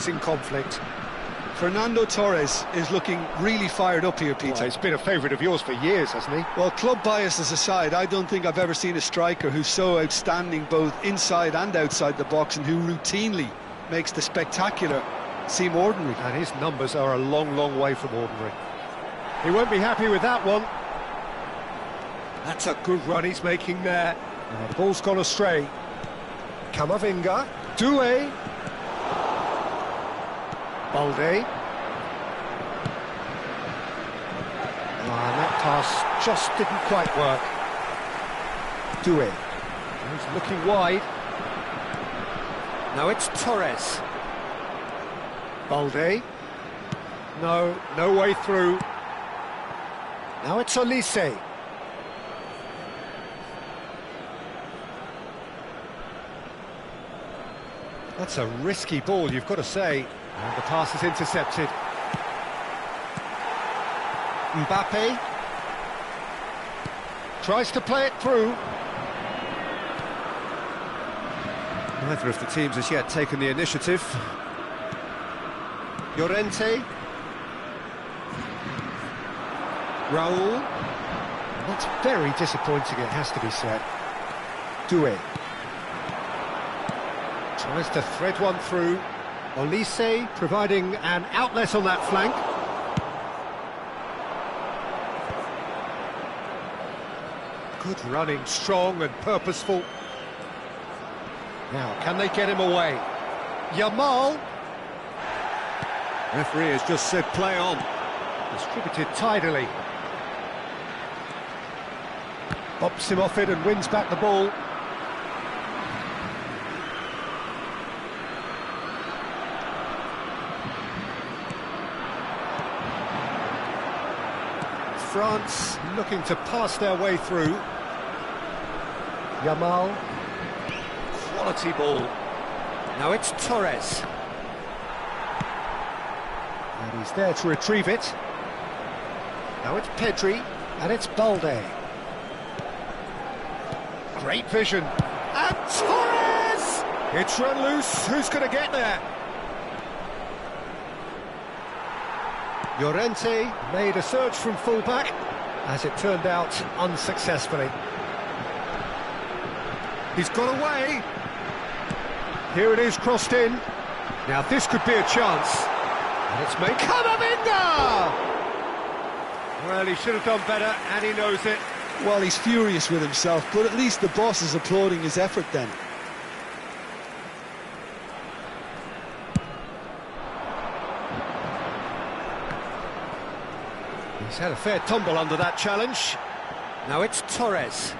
rising conflict. Fernando Torres is looking really fired up here, Peter. Well, he's been a favourite of yours for years, hasn't he? Well, club biases aside, I don't think I've ever seen a striker who's so outstanding both inside and outside the box, and who routinely makes the spectacular seem ordinary. And his numbers are a long, long way from ordinary. He won't be happy with that one. That's a good run he's making there. The ball's gone astray. Camavinga. Doué. Balde. And that pass just didn't quite work. Doué. He's looking wide. Now it's Torres. Balde. No way through. Now it's Olise. That's a risky ball, you've got to say. And the pass is intercepted. Mbappe tries to play it through. Neither of the teams has yet taken the initiative. Llorente. Raul. That's very disappointing, it has to be said. Doué. Tries to thread one through. Olise providing an outlet on that flank. Good running, strong and purposeful. Now, can they get him away? Yamal. Referee has just said play on. Distributed tidily. Bops him off it and wins back the ball. France looking to pass their way through. Yamal. Quality ball. Now it's Torres. And he's there to retrieve it. Now it's Pedri, and it's Balde. Great vision. And Torres! It's run loose. Who's going to get there? Llorente made a surge from fullback, as it turned out unsuccessfully. He's got away. Here it is, crossed in. Now this could be a chance. And it's made. Camavinga! Well, he should have done better, and he knows it. Well, he's furious with himself, but at least the boss is applauding his effort then. He's had a fair tumble under that challenge. Now it's Torres.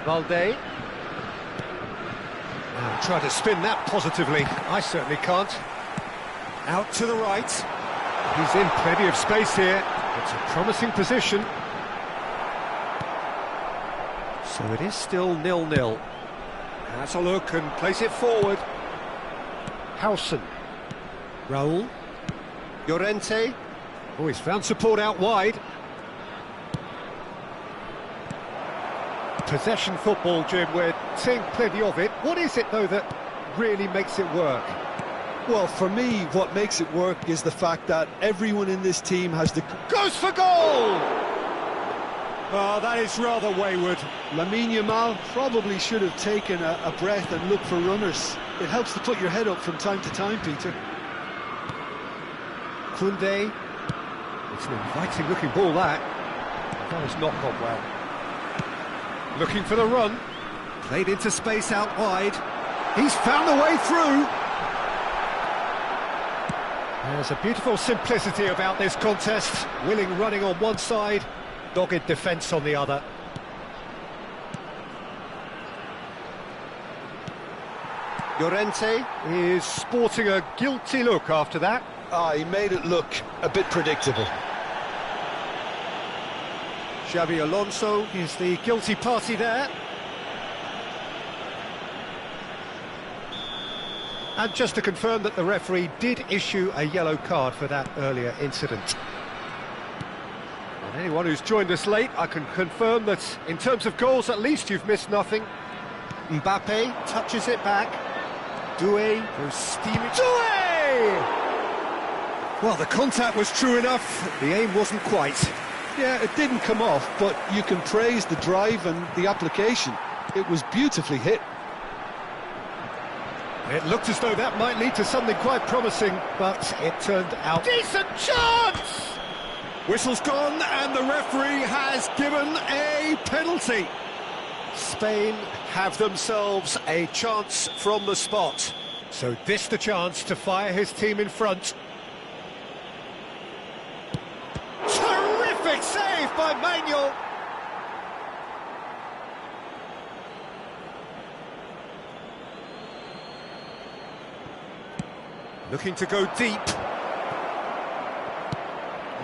Balde. Now try to spin that positively. I certainly can't. Out to the right. He's in plenty of space here. It's a promising position. So it is still 0-0. Has a look and plays it forward. Howson. Raul. Llorente. Oh, he's found support out wide. Possession football, Jim, we're seeing plenty of it. What is it, though, that really makes it work? Well, for me, what makes it work is the fact that everyone in this team has the... Goes for goal! Oh, that is rather wayward. Lamine Yamal probably should have taken a breath and looked for runners. It helps to put your head up from time to time, Peter. Koundé. It's an inviting-looking ball, that. That has not gone well. Looking for the run. Played into space out wide. He's found the way through. There's a beautiful simplicity about this contest. Willing running on one side, dogged defence on the other. Llorente is sporting a guilty look after that. He made it look a bit predictable. Xabi Alonso is the guilty party there. And just to confirm that the referee did issue a yellow card for that earlier incident. And anyone who's joined us late, I can confirm that in terms of goals, at least you've missed nothing. Mbappe touches it back. Doué goes steaming. Doué! Well, the contact was true enough, the aim wasn't quite. Yeah, it didn't come off, but you can praise the drive and the application. It was beautifully hit. It looked as though that might lead to something quite promising, but it turned out... Decent chance! Whistle's gone, and the referee has given a penalty. Spain have themselves a chance from the spot. So this the chance to fire his team in front. Terrific save by Manuel. Looking to go deep.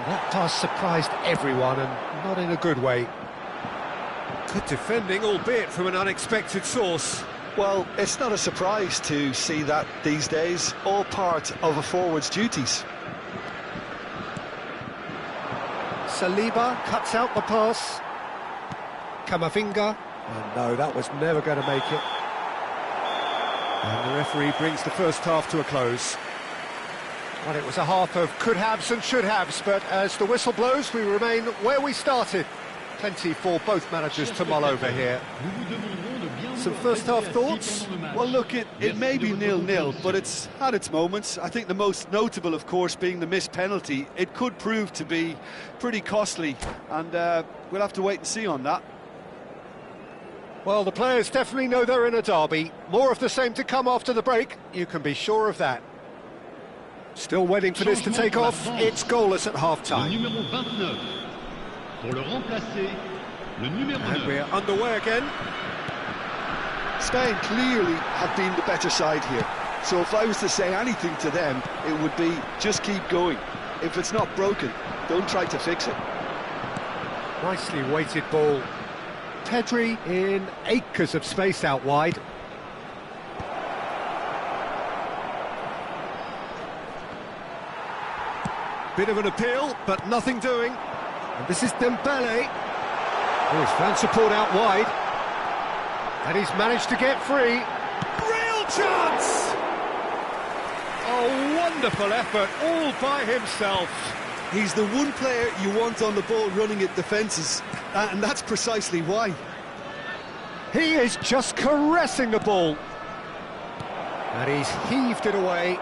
That pass surprised everyone, and not in a good way. Good defending, albeit from an unexpected source. Well, it's not a surprise to see that these days, all part of a forward's duties. Saliba cuts out the pass. Camavinga. Oh no, that was never going to make it. And the referee brings the first half to a close. Well, it was a half of could-haves and should-haves, but as the whistle blows, we remain where we started. Plenty for both managers to mull over here. Some first-half thoughts? Well, look, it may be 0-0, but it's had its moments. I think the most notable, of course, being the missed penalty. It could prove to be pretty costly, and we'll have to wait and see on that. Well, the players definitely know they're in a derby. More of the same to come after the break, you can be sure of that. Still waiting for this to take off. It's goalless at half-time. And we're underway again. Spain clearly have been the better side here. So if I was to say anything to them, it would be just keep going. If it's not broken, don't try to fix it. Nicely weighted ball. Pedri in acres of space out wide. Bit of an appeal, but nothing doing. And this is Dembele. Oh, he's found support out wide. And he's managed to get free. Real chance! A wonderful effort, all by himself. He's the one player you want on the ball running at defences, and that's precisely why. He is just caressing the ball. And he's heaved it away.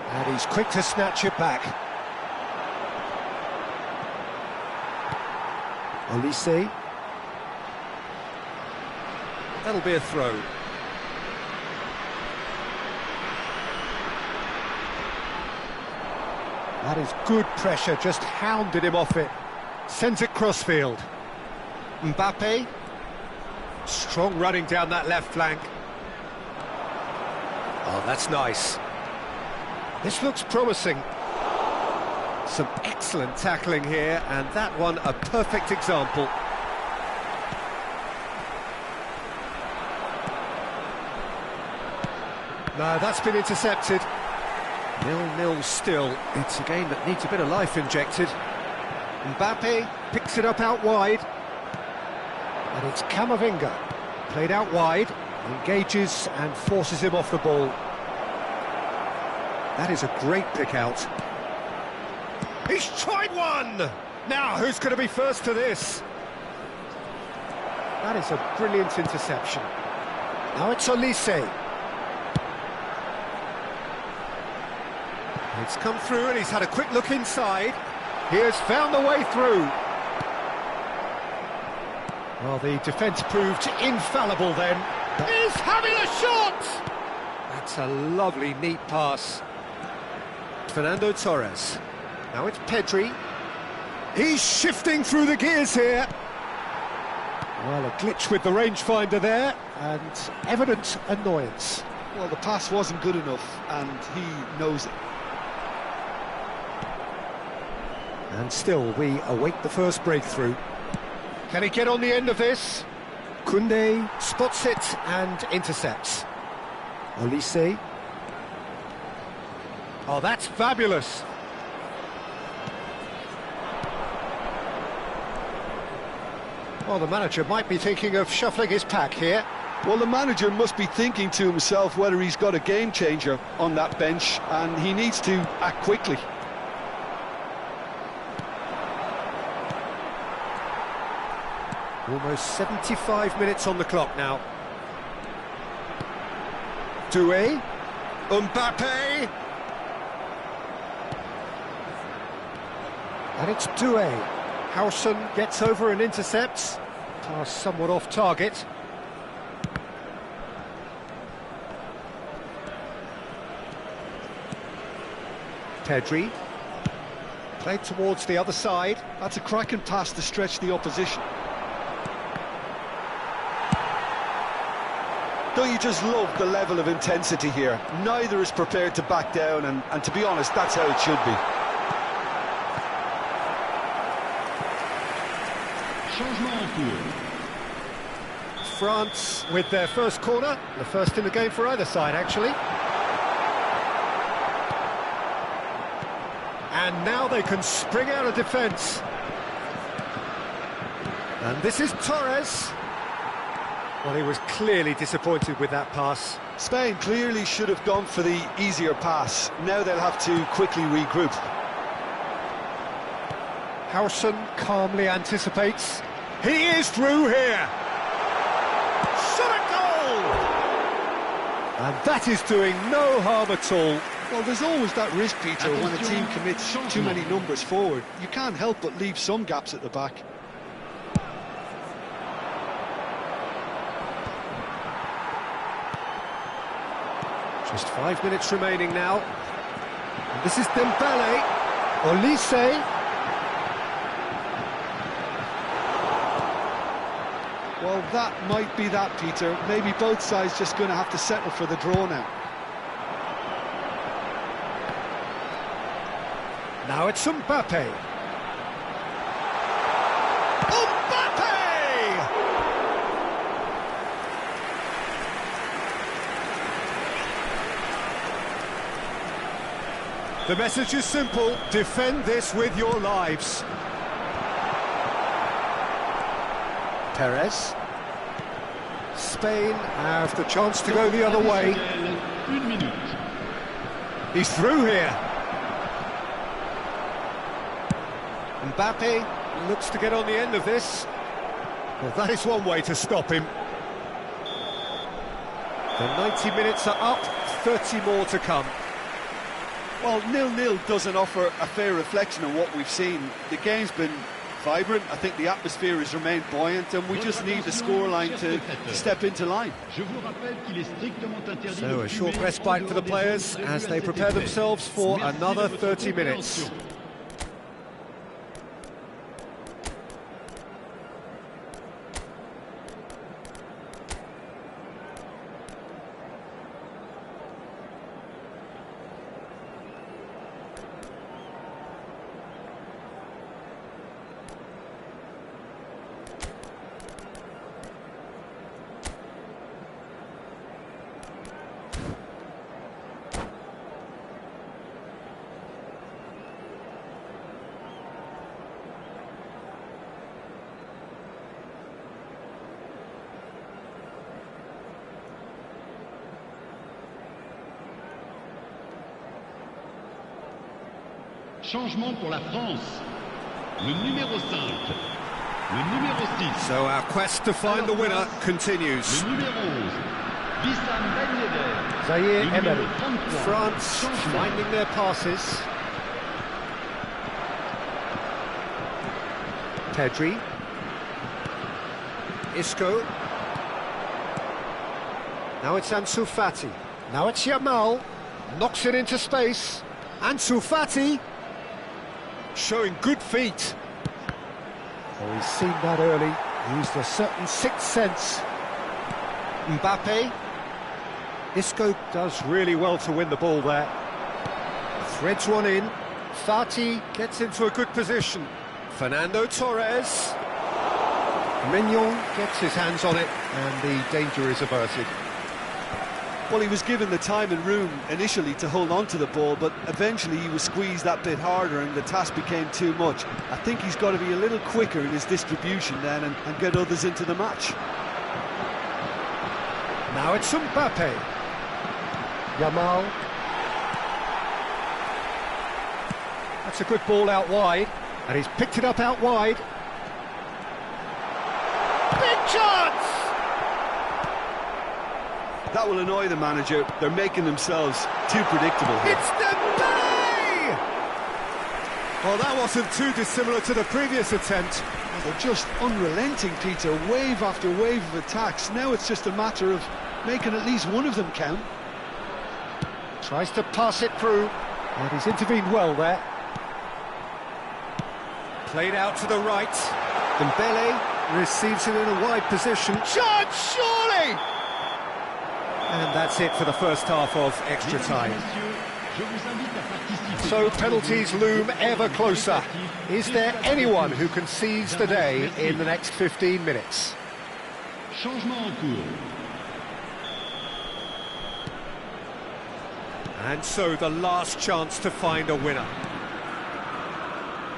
And he's quick to snatch it back. Olise. That'll be a throw. That is good pressure, just hounded him off it. Sends it crossfield. Mbappe. Strong running down that left flank. Oh, that's nice. This looks promising. Some excellent tackling here, and that one a perfect example. No, that's been intercepted. 0-0 still. It's a game that needs a bit of life injected. Mbappe picks it up out wide. And it's Camavinga. Played out wide, engages and forces him off the ball. That is a great pick out. He's tried one! Now, who's going to be first to this? That is a brilliant interception. Now it's Olise. It's come through and he's had a quick look inside. He has found the way through. Well, the defence proved infallible then. He's having a shot! That's a lovely, neat pass. Fernando Torres. Now it's Pedri. He's shifting through the gears here. Well, a glitch with the rangefinder there, and evident annoyance. Well, the pass wasn't good enough, and he knows it. And still, we await the first breakthrough. Can he get on the end of this? Koundé spots it and intercepts. Olise. Oh, that's fabulous. Well, the manager might be thinking of shuffling his pack here. Well, the manager must be thinking to himself whether he's got a game changer on that bench, and he needs to act quickly. Almost 75 minutes on the clock now. Doué, Mbappé, and it's Doué. Howson gets over and intercepts. Pass somewhat off target. Pedri, played towards the other side. That's a cracking pass to stretch the opposition. Don't you just love the level of intensity here? Neither is prepared to back down, and to be honest, that's how it should be. France with their first corner, the first in the game for either side, actually. And now they can spring out of defence. And this is Torres. Well, he was clearly disappointed with that pass. Spain clearly should have gone for the easier pass. Now they'll have to quickly regroup. Howson calmly anticipates. He is through here! Shot a goal! And that is doing no harm at all. Well, there's always that risk, Peter, when a team commits too many numbers forward. You can't help but leave some gaps at the back. Just 5 minutes remaining now. And this is Dembele. Olise. Well, that might be that, Peter. Maybe both sides just going to have to settle for the draw now. Now it's Mbappé. The message is simple: defend this with your lives. Perez. Spain have the chance to go the other way. He's through here. Mbappé looks to get on the end of this. Well, that is one way to stop him. The 90 minutes are up, 30 more to come. Well, 0-0 doesn't offer a fair reflection on what we've seen. The game's been vibrant. I think the atmosphere has remained buoyant, and we just need the scoreline to step into line. So a short respite for the players as they prepare themselves for another 30 minutes. Changement pour la France. Le numéro 5. Le numéro 6. So our quest to find the winner continues. Le numéro 11. Wissam Ben Yedder. Zaire Emery. France finding their passes. Pedri. Isco. Now it's Ansu Fati. Now it's Yamal. Knocks it into space. Ansu Fati. Showing good feet. Oh, he's seen that early. Used a certain sixth sense. Mbappe. Isco does really well to win the ball there. Threads one in. Fati gets into a good position. Fernando Torres. Mignon gets his hands on it, and the danger is averted. Well, he was given the time and room initially to hold on to the ball, but eventually he was squeezed that bit harder and the task became too much. I think he's got to be a little quicker in his distribution then and get others into the match. Now it's Mbappe. Yamal. That's a good ball out wide, and he's picked it up out wide. That will annoy the manager. They're making themselves too predictable here. It's Dembele! Well, that wasn't too dissimilar to the previous attempt. They're just unrelenting, Peter. Wave after wave of attacks. Now it's just a matter of making at least one of them count. Tries to pass it through, and he's intervened well there. Played out to the right. Dembele receives it in a wide position. Chance, surely! And that's it for the first half of extra time. So penalties loom ever closer. Is there anyone who can seize the day in the next 15 minutes? Changement en cours. And so the last chance to find a winner.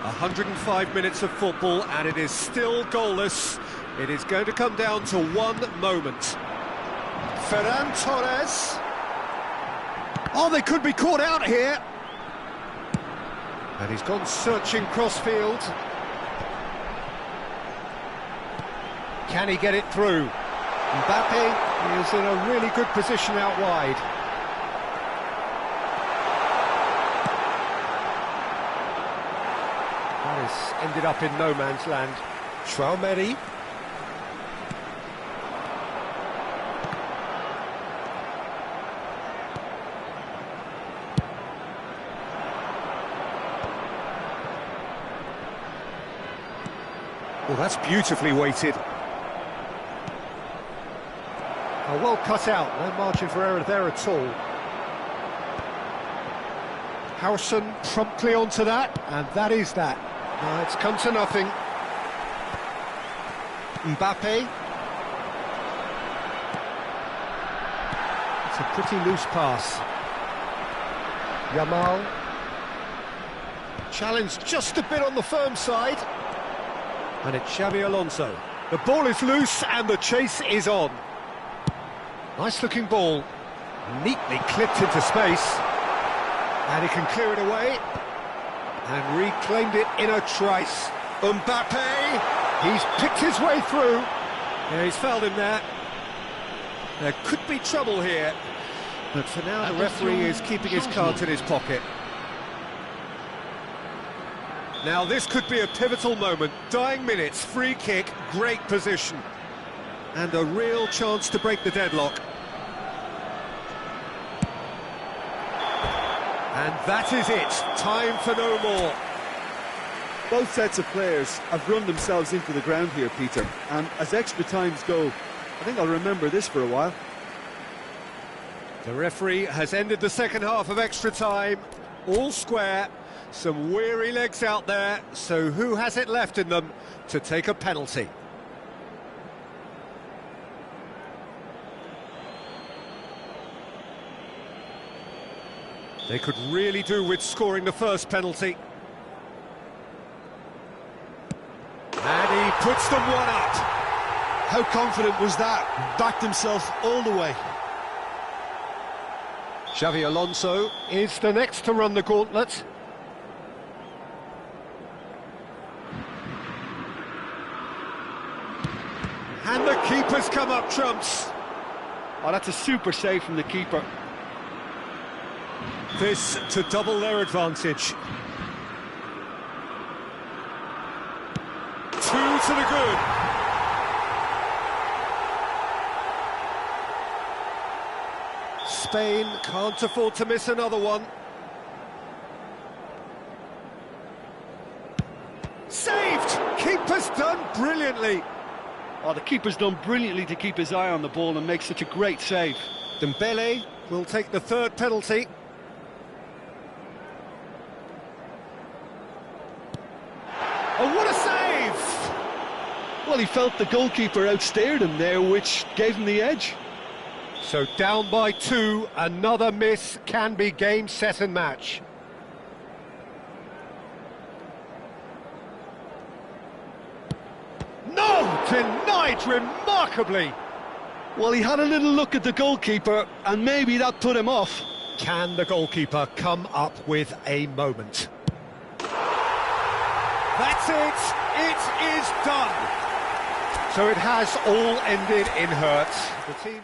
105 minutes of football and it is still goalless. It is going to come down to one moment. Ferran Torres. Oh, they could be caught out here. And he's gone searching crossfield. Can he get it through? Mbappe is in a really good position out wide. That has ended up in no man's land. Traoré. Well, that's beautifully weighted. Oh, well cut out, no margin for error there at all. Harrison promptly onto that, and that is that. Now it's come to nothing. Mbappe. It's a pretty loose pass. Yamal. Challenged just a bit on the firm side. And it's Xabi Alonso. The ball is loose and the chase is on. Nice looking ball. Neatly clipped into space. And he can clear it away. And reclaimed it in a trice. Mbappe! He's picked his way through. Yeah, he's fouled him there. There could be trouble here. But for now, the referee is keeping his cards in his pocket. Now this could be a pivotal moment. Dying minutes, free kick, great position. And a real chance to break the deadlock. And that is it. Time for no more. Both sets of players have run themselves into the ground here, Peter. And as extra times go, I think I'll remember this for a while. The referee has ended the second half of extra time. All square. Some weary legs out there, so who has it left in them to take a penalty? They could really do with scoring the first penalty. And he puts them one up. How confident was that? Backed himself all the way. Xabi Alonso is the next to run the gauntlet. And the keeper's come up trumps. Oh, that's a super save from the keeper. This to double their advantage. 2 to the good. Spain can't afford to miss another one. Saved! Keeper's done brilliantly. Oh, the keeper's done brilliantly to keep his eye on the ball and make such a great save. Dembele will take the third penalty. Oh, what a save! Well, he felt the goalkeeper outstared him there, which gave him the edge. So down by 2, another miss can be game, set and match. No! Denied remarkably! Well, he had a little look at the goalkeeper, and maybe that put him off. Can the goalkeeper come up with a moment? That's it! It is done! So it has all ended in hurt. The team...